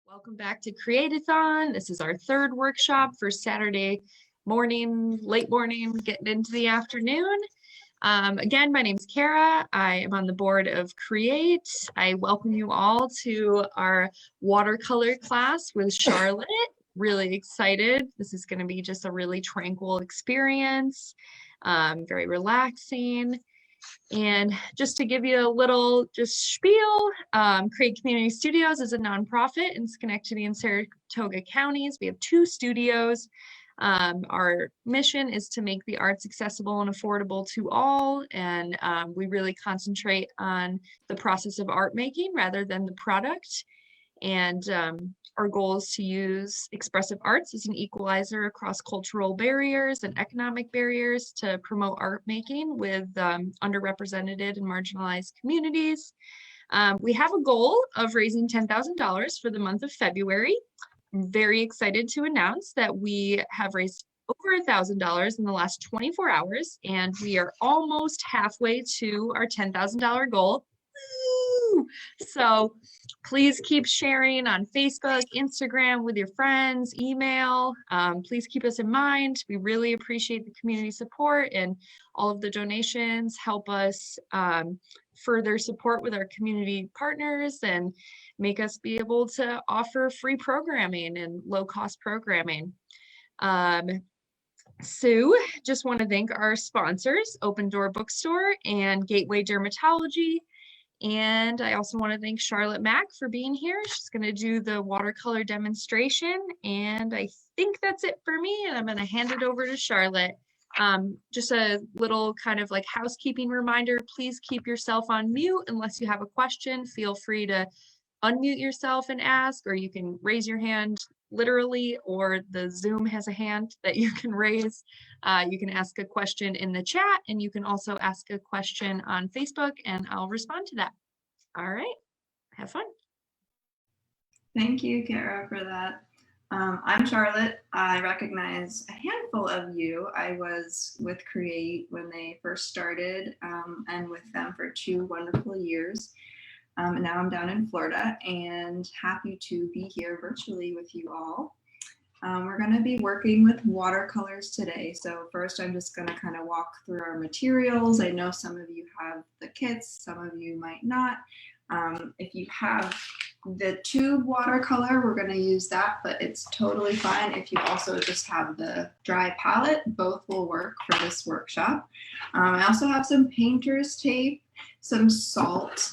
Welcome back to Create-a-thon. This is our third workshop for Saturday morning, late morning, getting into the afternoon. Again, my name is Kara. I am on the board of Create. I welcome you all to our watercolor class with Charlotte. Really excited. This is going to be just a really tranquil experience, very relaxing. And just to give you a little spiel, Create Community Studios is a nonprofit in Schenectady and Saratoga counties. We have 2 studios. Our mission is to make the arts accessible and affordable to all, and we really concentrate on the process of art making rather than the product. And our goal is to use expressive arts as an equalizer across cultural barriers and economic barriers to promote art making with underrepresented and marginalized communities. We have a goal of raising $10,000 for the month of February. I'm very excited to announce that we have raised over $1,000 in the last 24 hours, and we are almost halfway to our $10,000 goal. Woo! So please keep sharing on Facebook, Instagram with your friends, email. Please keep us in mind. We really appreciate the community support, and all of the donations help us further support with our community partners and make us be able to offer free programming and low-cost programming. So just want to thank our sponsors, Open Door Bookstore and Gateway Dermatology. And I also want to thank Charlotte Mack for being here. She's going to do the watercolor demonstration. And I think that's it for me. And I'm going to hand it over to Charlotte. Just a little kind of like housekeeping reminder, please keep yourself on mute unless you have a question. Feel free to unmute yourself and ask, or you can raise your hand literally, or the Zoom has a hand that you can raise. You can ask a question in the chat, and you can also ask a question on Facebook, and I'll respond to that. All right, have fun. Thank you, Kara, for that. I'm Charlotte. I recognize a handful of you. I was with Create when they first started, and with them for 2 wonderful years. And now I'm down in Florida and happy to be here virtually with you all. We're going to be working with watercolors today. So first I'm just going to kind of walk through our materials. I know some of you have the kits, some of you might not. If you have the tube watercolor, we're going to use that, but it's totally fine if you also just have the dry palette. Both will work for this workshop. I also have some painter's tape, some salt,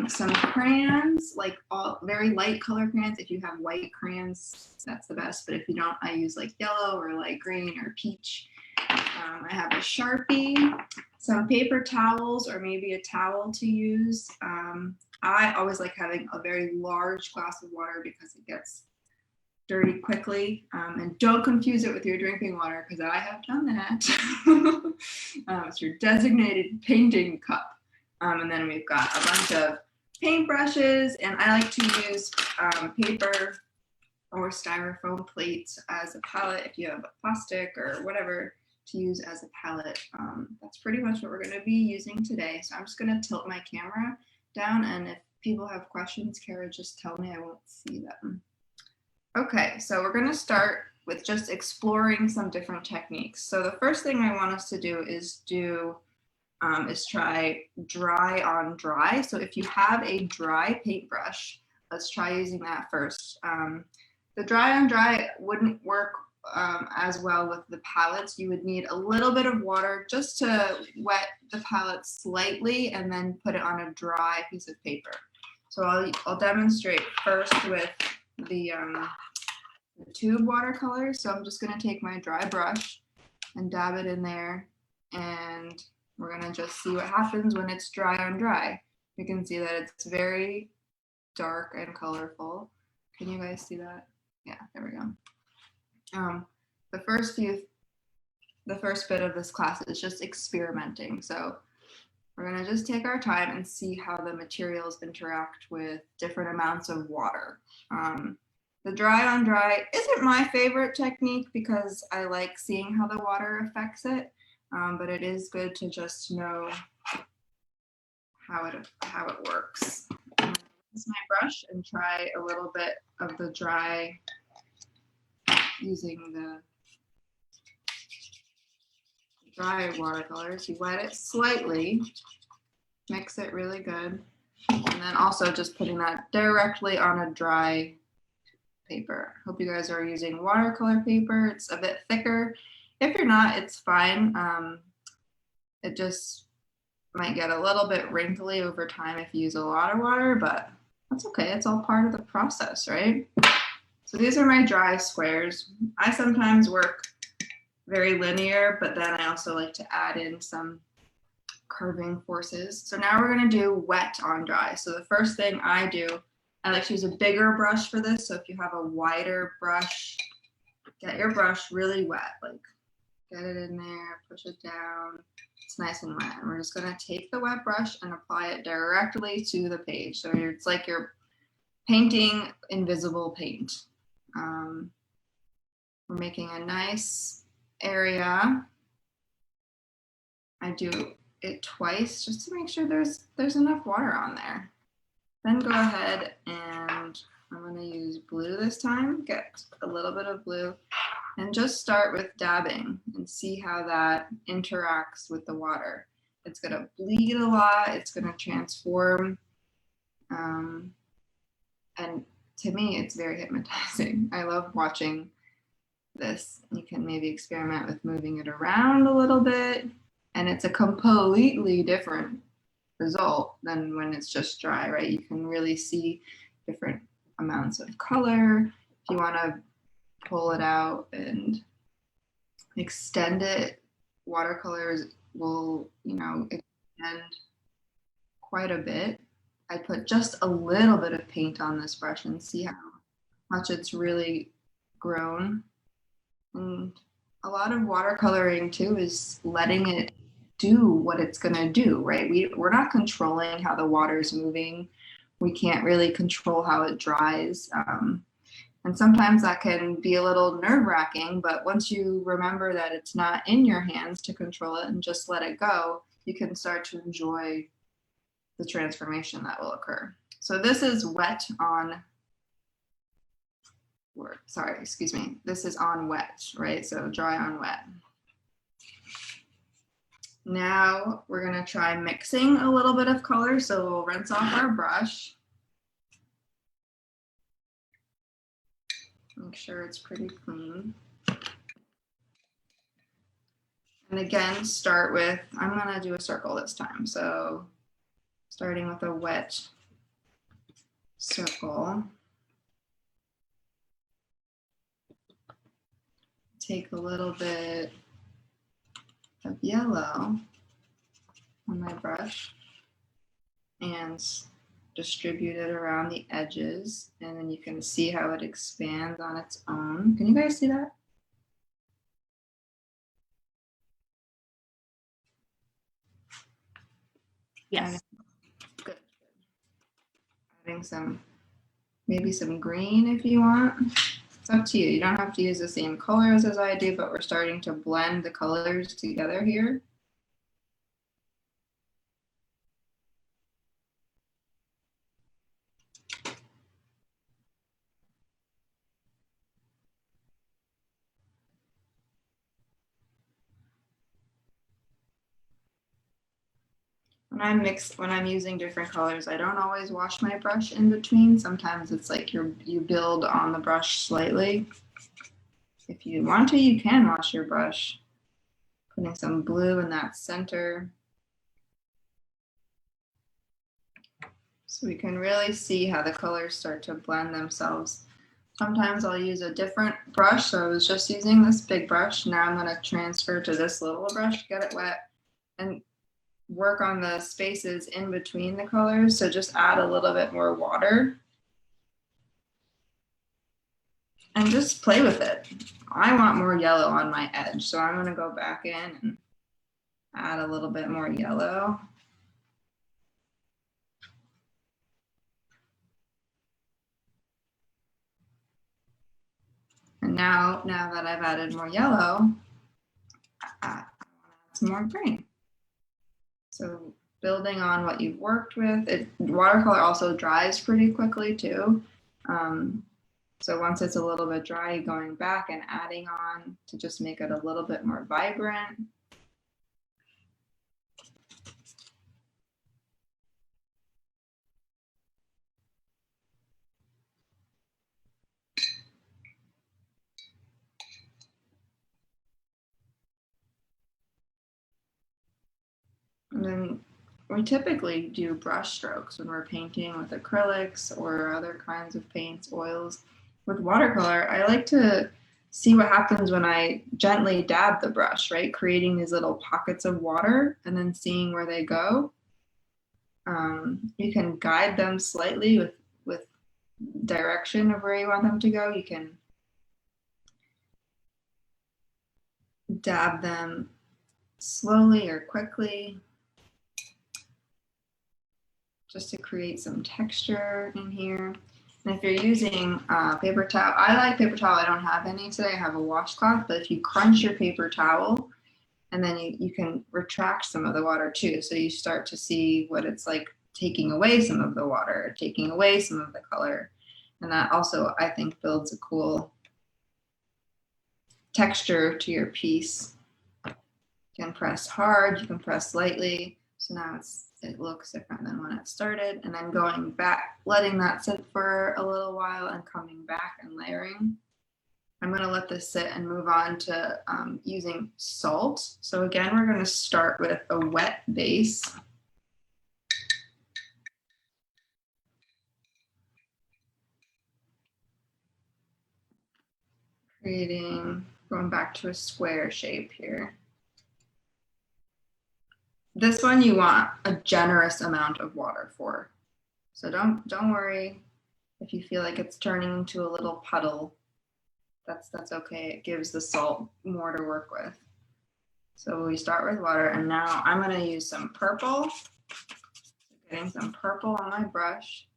some crayons, like all very light color crayons. If you have white crayons, that's the best, but if you don't, I use like yellow or light green or peach. I have a Sharpie, some paper towels, or maybe a towel to use. I always like having a very large glass of water because it gets dirty quickly, and don't confuse it with your drinking water because I have done that. It's your designated painting cup. And then we've got a bunch of paintbrushes, and I like to use paper or styrofoam plates as a palette if you have a plastic or whatever to use as a palette. That's pretty much what we're going to be using today. So I'm just going to tilt my camera down, and if people have questions, Kara, just tell me. I won't see them. Okay, so we're going to start with just exploring some different techniques. So the first thing I want us to do is try dry on dry. So if you have a dry paintbrush, let's try using that first. The dry on dry wouldn't work as well with the palettes. You would need a little bit of water just to wet the palette slightly and then put it on a dry piece of paper. So I'll demonstrate first with the tube watercolor. So I'm just going to take my dry brush and dab it in there, and we're going to just see what happens when it's dry on dry. You can see that it's very dark and colorful. Can you guys see that? Yeah, there we go. The first bit of this class is just experimenting. So we're going to just take our time and see how the materials interact with different amounts of water. The dry on dry isn't my favorite technique because I like seeing how the water affects it. But it is good to just know how it works. use my brush and try a little bit of the dry using the dry watercolors. You wet it slightly, mix it really good, and then also just putting that directly on a dry paper. Hope you guys are using watercolor paper. It's a bit thicker. If you're not, it's fine. It just might get a little bit wrinkly over time if you use a lot of water, but that's okay. It's all part of the process, right? So these are my dry squares. I sometimes work very linear, but then I also like to add in some curving forces. So now we're going to do wet on dry. So the first thing I do, I like to use a bigger brush for this. So if you have a wider brush, get your brush really wet, like get it in there, push it down. It's nice and wet. And we're just going to take the wet brush and apply it directly to the page. So it's like you're painting invisible paint. We're making a nice area. I do it twice just to make sure there's enough water on there. Then go ahead and I'm going to use blue this time. Get a little bit of blue and just start with dabbing and see how that interacts with the water. It's going to bleed a lot. It's going to transform. And to me, it's very hypnotizing. I love watching this. You can maybe experiment with moving it around a little bit, and it's a completely different result than when it's just dry, right? You can really see different amounts of color. If you want to pull it out and extend it, watercolors will, extend quite a bit. I put just a little bit of paint on this brush and see how much it's really grown. And a lot of watercoloring too is letting it do what it's going to do, right? We're not controlling how the water is moving. We can't really control how it dries. And sometimes that can be a little nerve-wracking, but once you remember that it's not in your hands to control it and just let it go, you can start to enjoy the transformation that will occur. So this is wet on, this is on wet, right? So dry on wet. Now we're gonna try mixing a little bit of color. So we'll rinse off our brush. Make sure it's pretty clean. And again, start with, I'm gonna do a circle this time. So starting with a wet circle. Take a little bit of yellow on my brush and distribute it around the edges, and then you can see how it expands on its own. Can you guys see that? Yes. Good. Adding maybe some green if you want. It's up to you. You don't have to use the same colors as I do, but we're starting to blend the colors together here. When I'm using different colors, I don't always wash my brush in between. Sometimes it's like you build on the brush slightly. If you want to, you can wash your brush. Putting some blue in that center. So we can really see how the colors start to blend themselves. Sometimes I'll use a different brush. So I was just using this big brush. Now I'm going to transfer to this little brush, get it wet, and work on the spaces in between the colors. So just add a little bit more water and just play with it. I want more yellow on my edge, so I'm going to go back in and add a little bit more yellow. And now that I've added more yellow, I want to add some more green. So building on what you've worked with. Watercolor also dries pretty quickly too. So once it's a little bit dry, going back and adding on to just make it a little bit more vibrant. And then we typically do brush strokes when we're painting with acrylics or other kinds of paints, oils. With watercolor, I like to see what happens when I gently dab the brush, right? Creating these little pockets of water and then seeing where they go. You can guide them slightly with direction of where you want them to go. You can dab them slowly or quickly just to create some texture in here. And if you're using paper towel, I like paper towel. I don't have any today. I have a washcloth, but if you crunch your paper towel, and then you can retract some of the water too. So you start to see what it's like taking away some of the water, taking away some of the color. And that also, I think, builds a cool texture to your piece. You can press hard, you can press lightly. So now it looks different than when it started. And then going back, letting that sit for a little while and coming back and layering. I'm going to let this sit and move on to using salt. So again, we're going to start with a wet base. Going back to a square shape here. This one you want a generous amount of water for. So don't worry if you feel like it's turning into a little puddle. That's okay. It gives the salt more to work with. So we start with water, and now I'm going to use some purple. Getting some purple on my brush.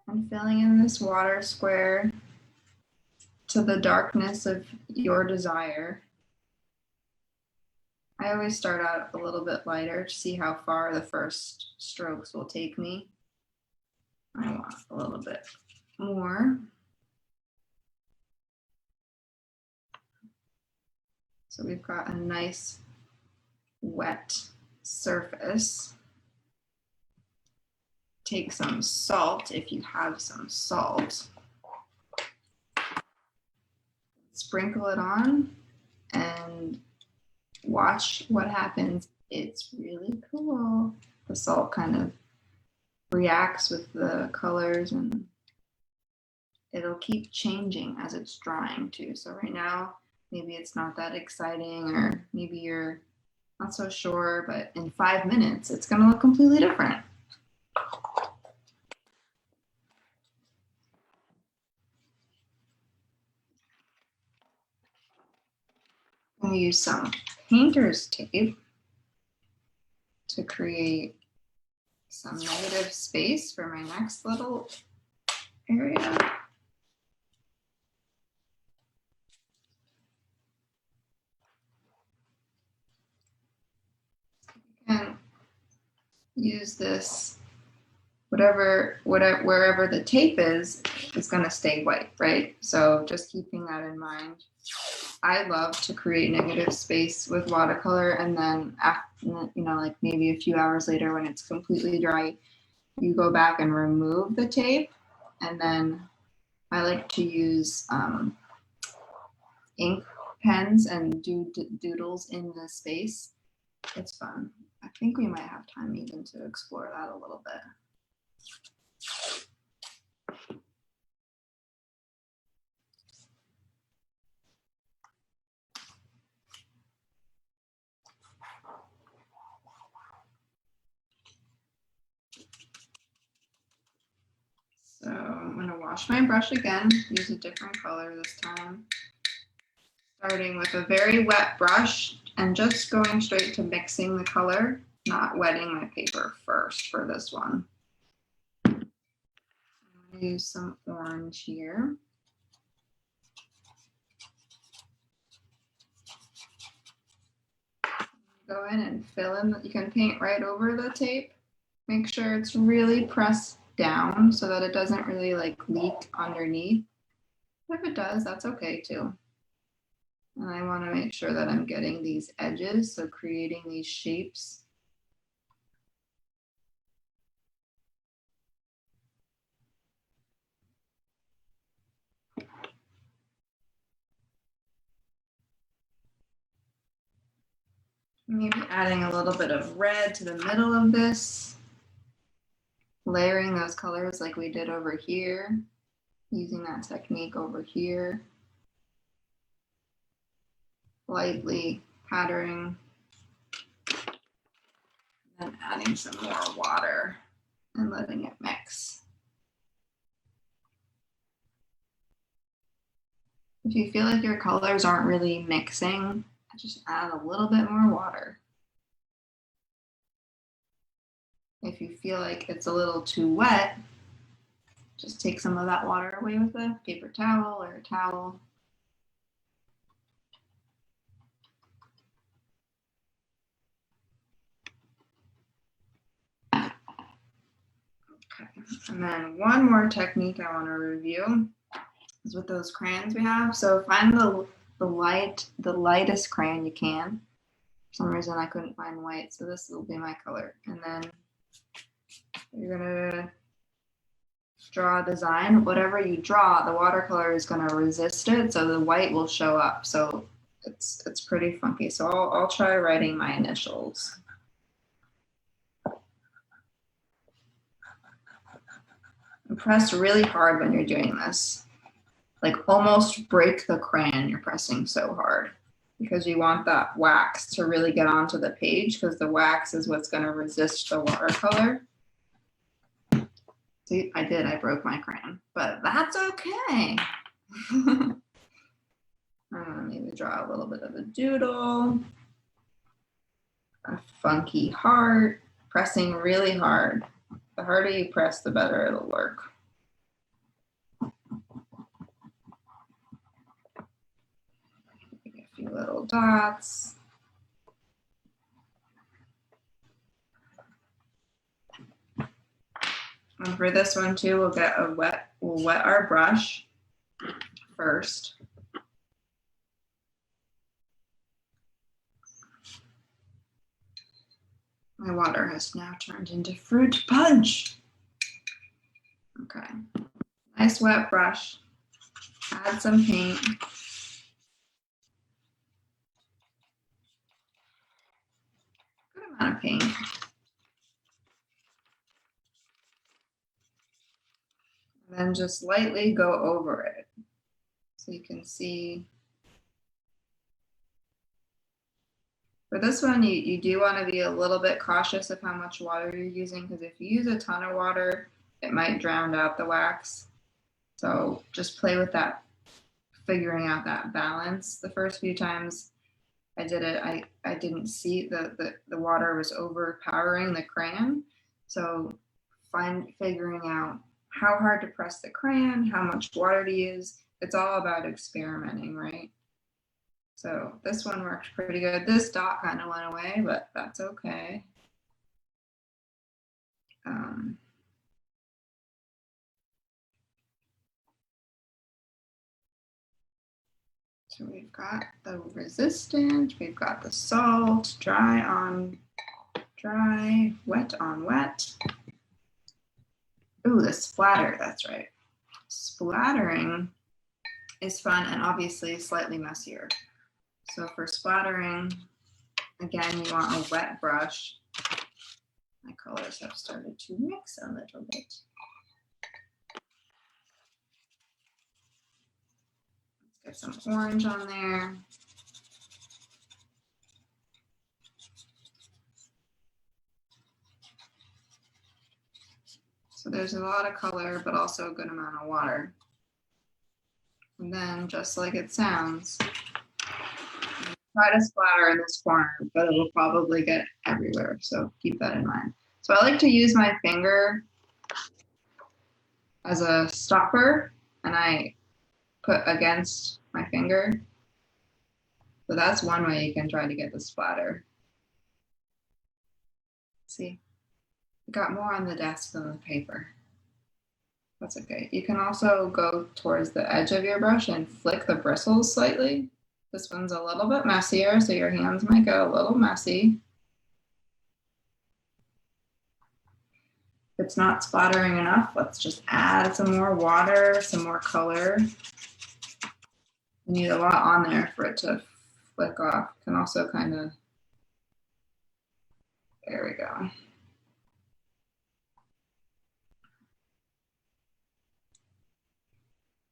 I'm filling in this water square to the darkness of your desire. I always start out a little bit lighter to see how far the first strokes will take me. I want a little bit more. So we've got a nice wet surface. Take some salt if you have some salt. Sprinkle it on and watch what happens. It's really cool. The salt kind of reacts with the colors and it'll keep changing as it's drying too. So right now, maybe it's not that exciting or maybe you're not so sure, but in 5 minutes, it's gonna look completely different. I'm gonna use some painter's tape to create some negative space for my next little area. And use this, wherever the tape is going to stay white, right? So just keeping that in mind. I love to create negative space with watercolor, and then after, like maybe a few hours later when it's completely dry, you go back and remove the tape. And then I like to use ink pens and do doodles in the space. It's fun. I think we might have time even to explore that a little bit. So I'm going to wash my brush again, use a different color this time. Starting with a very wet brush and just going straight to mixing the color, not wetting my paper first for this one. I'm going to use some orange here. go in and fill in. You can paint right over the tape. Make sure it's really pressed down so that it doesn't really like leak underneath. If it does, that's okay too. And I want to make sure that I'm getting these edges, so creating these shapes. Maybe adding a little bit of red to the middle of this. Layering those colors like we did over here. Using that technique over here. Lightly patterning. And adding some more water and letting it mix. If you feel like your colors aren't really mixing, just add a little bit more water. If you feel like it's a little too wet, just take some of that water away with a paper towel or a towel. Okay, and then one more technique I want to review is with those crayons we have. So find the lightest crayon you can. For some reason I couldn't find white, so this will be my color. And then you're gonna draw a design. Whatever you draw, the watercolor is gonna resist it, so the white will show up. So it's pretty funky. So I'll try writing my initials. And press really hard when you're doing this. Like almost break the crayon, you're pressing so hard because you want that wax to really get onto the page because the wax is what's going to resist the watercolor. See, I broke my crayon, but that's okay. I'm gonna maybe draw a little bit of a doodle, a funky heart, pressing really hard. The harder you press, the better it'll work. A few little dots. And for this one too, we'll wet our brush first. My water has now turned into fruit punch. Okay, nice wet brush. Add some paint. Good amount of paint. And then just lightly go over it. So you can see. For this one, you do want to be a little bit cautious of how much water you're using because if you use a ton of water, it might drown out the wax. So just play with that, figuring out that balance. The first few times I did it, I didn't see the water was overpowering the crayon. So figuring out how hard to press the crayon, how much water to use. It's all about experimenting, right? So this one worked pretty good. This dot kind of went away, but that's okay. So we've got the resistant, we've got the salt, dry on dry, wet on wet. Ooh, the splatter, that's right. Splattering is fun and obviously slightly messier. So for splattering, again, you want a wet brush. My colors have started to mix a little bit. Let's get some orange on there. So there's a lot of color, but also a good amount of water. And then, just like it sounds, try to splatter in this corner, but it will probably get everywhere. So keep that in mind. So I like to use my finger as a stopper, and I put against my finger. So that's one way you can try to get the splatter. See, we got more on the desk than the paper. That's okay. You can also go towards the edge of your brush and flick the bristles slightly. This one's a little bit messier, so your hands might get a little messy. If it's not splattering enough, let's just add some more water, some more color. You need a lot on there for it to flick off. You can also kind of, there we go.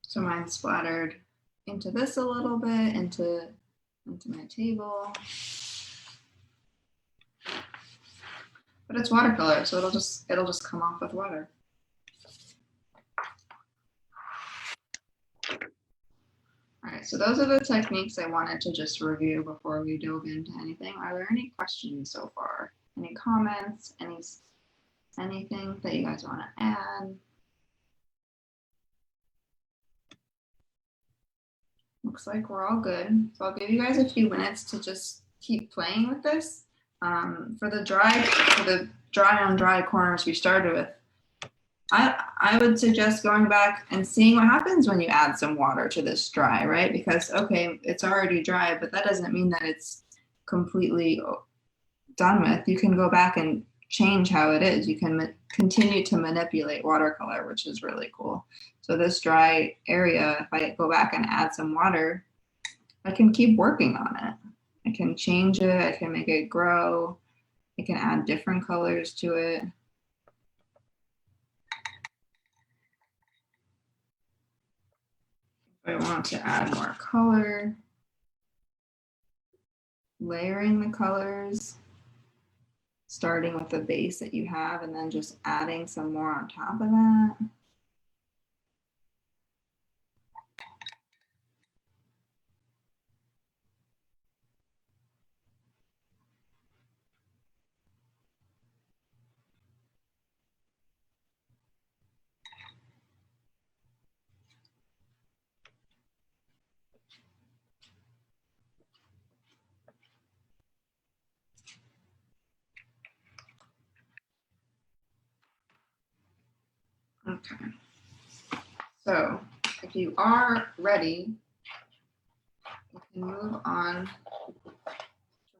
So mine splattered into this a little bit, into my table. But it's watercolor, so it'll just come off with water. All right, so those are the techniques I wanted to just review before we dove into anything. Are there any questions so far? Any comments? Anything that you guys want to add? Looks like we're all good. So I'll give you guys a few minutes to just keep playing with this. For the dry on dry corners we started with, I would suggest going back and seeing what happens when you add some water to this dry, right? Because, okay, it's already dry, but that doesn't mean that it's completely done with. You can go back and change how it is. You can continue to manipulate watercolor, which is really cool. So this dry area, if I go back and add some water, I can keep working on it. I can change it, I can make it grow, I can add different colors to it. If I want to add more color, layering the colors, starting with the base that you have and then just adding some more on top of that. Okay, so if you are ready, you can move on to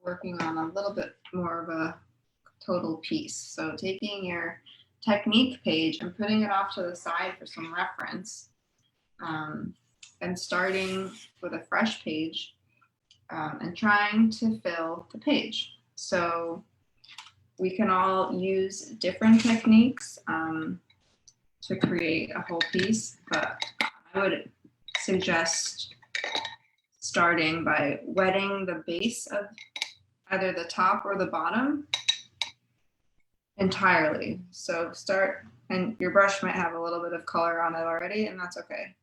working on a little bit more of a total piece. So taking your technique page and putting it off to the side for some reference, and starting with a fresh page and trying to fill the page. So we can all use different techniques to create a whole piece, but I would suggest starting by wetting the base of either the top or the bottom entirely. So start, and your brush might have a little bit of color on it already, and that's okay.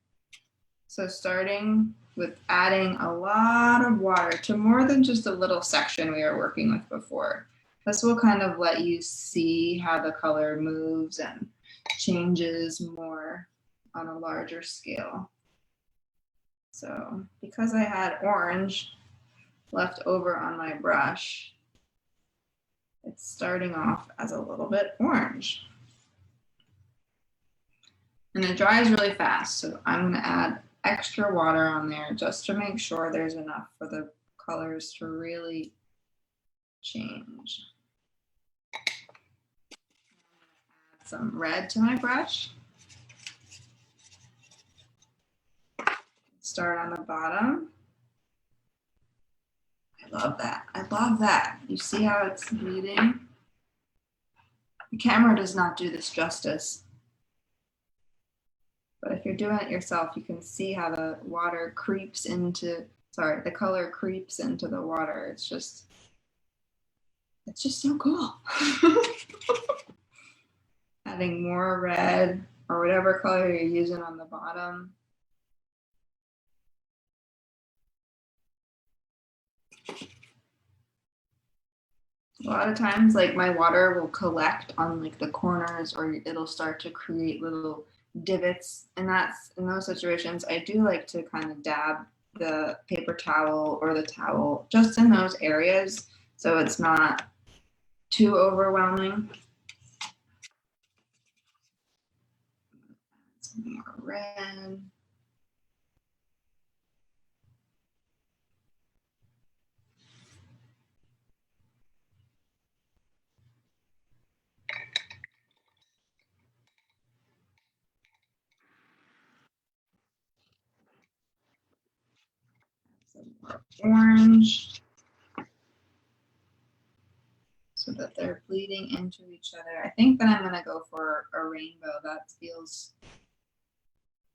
So starting with adding a lot of water to more than just a little section we were working with before. This will kind of let you see how the color moves and changes more on a larger scale. So because I had orange left over on my brush, it's starting off as a little bit orange. And it dries really fast, so I'm going to add extra water on there just to make sure there's enough for the colors to really change. Add some red to my brush. Start on the bottom. I love that. I love that. You see how it's bleeding? The camera does not do this justice. But if you're doing it yourself, you can see how the water creeps into, the color creeps into the water. It's just so cool. Adding more red or whatever color you're using on the bottom. A lot of times, like, my water will collect on like the corners, or it'll start to create little divots, and that's, in those situations, I do like to kind of dab the paper towel or the towel just in those areas so it's not too overwhelming. Some more red. Some more orange. So that they're bleeding into each other. I think that I'm going to go for a rainbow. That feels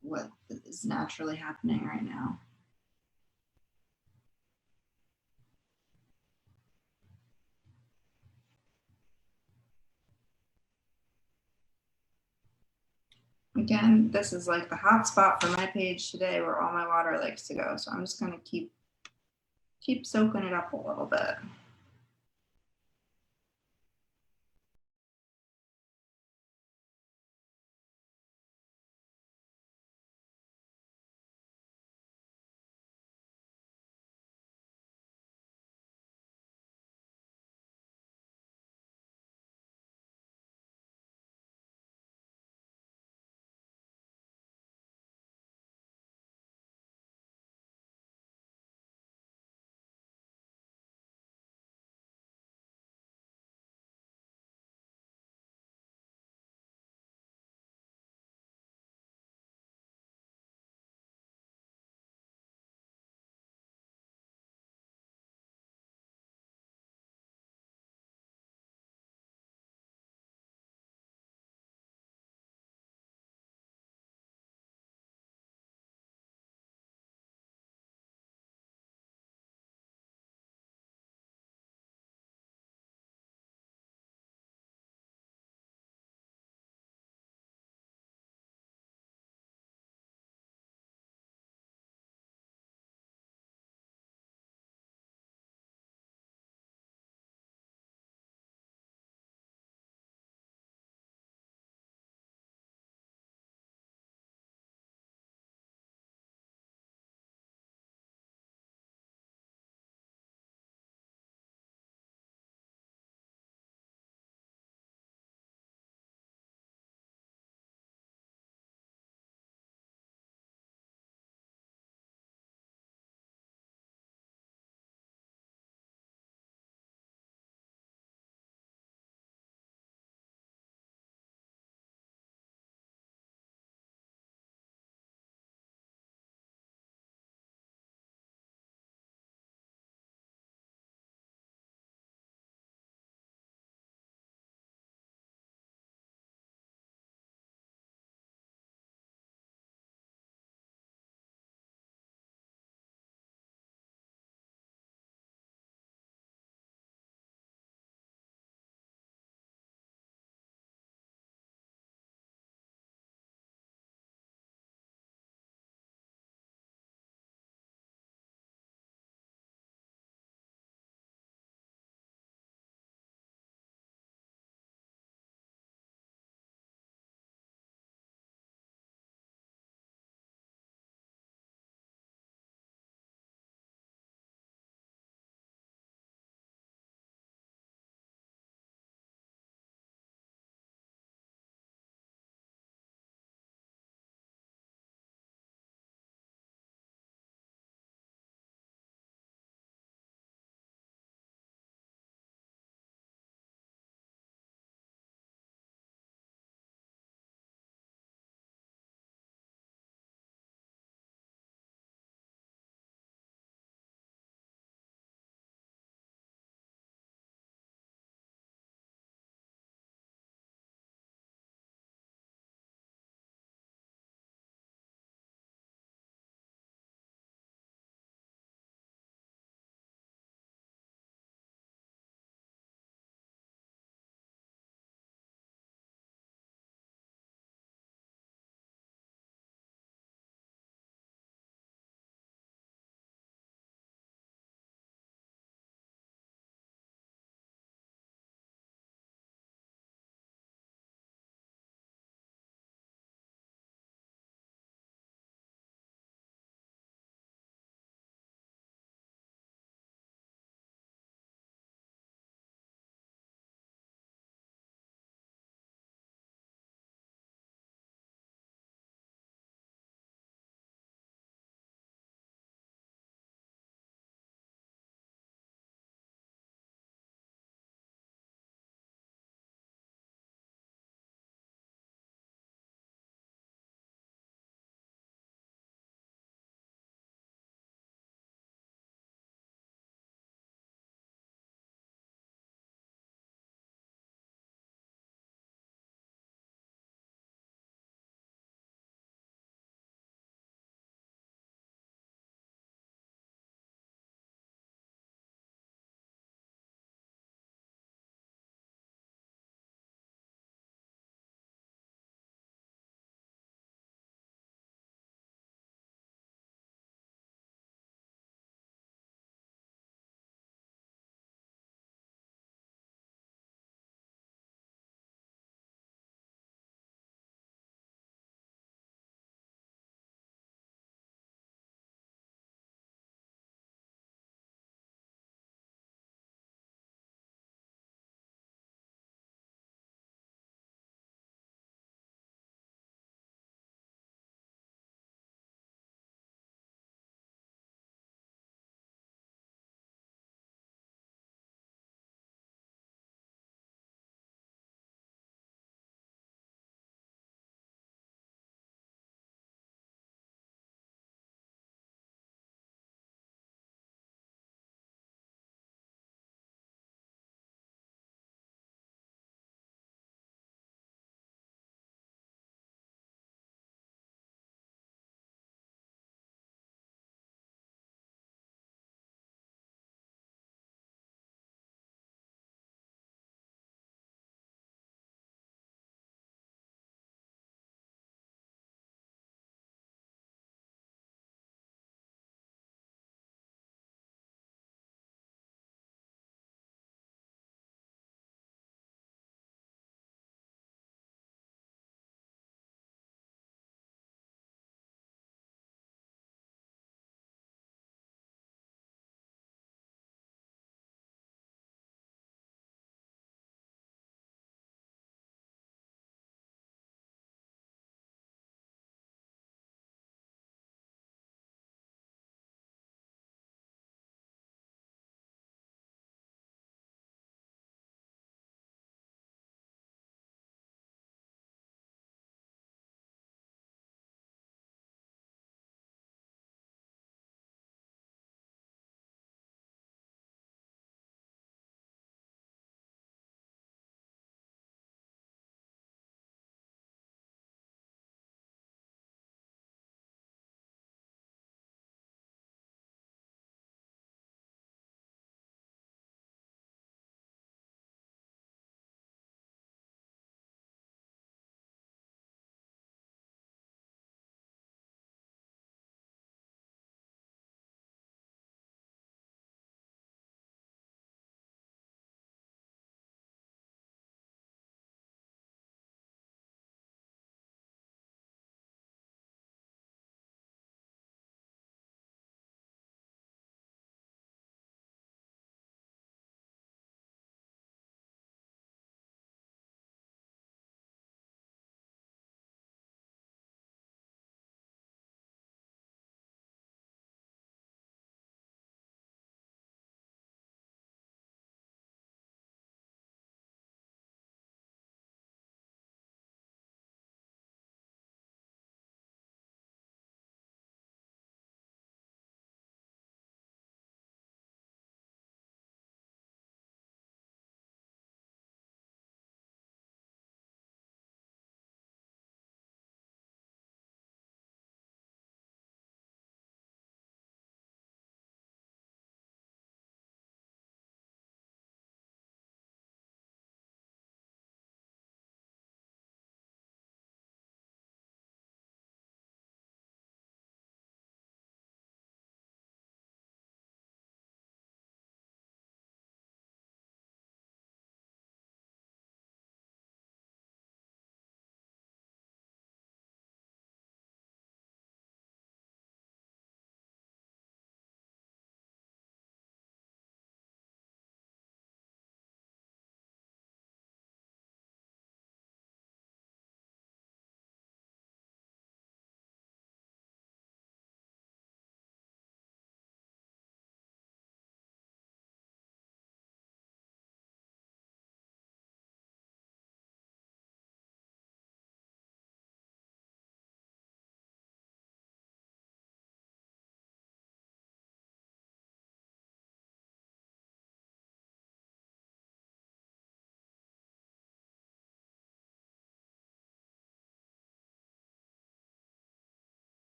what is naturally happening right now. Again, this is like the hot spot for my page today where all my water likes to go. So I'm just going to keep soaking it up a little bit.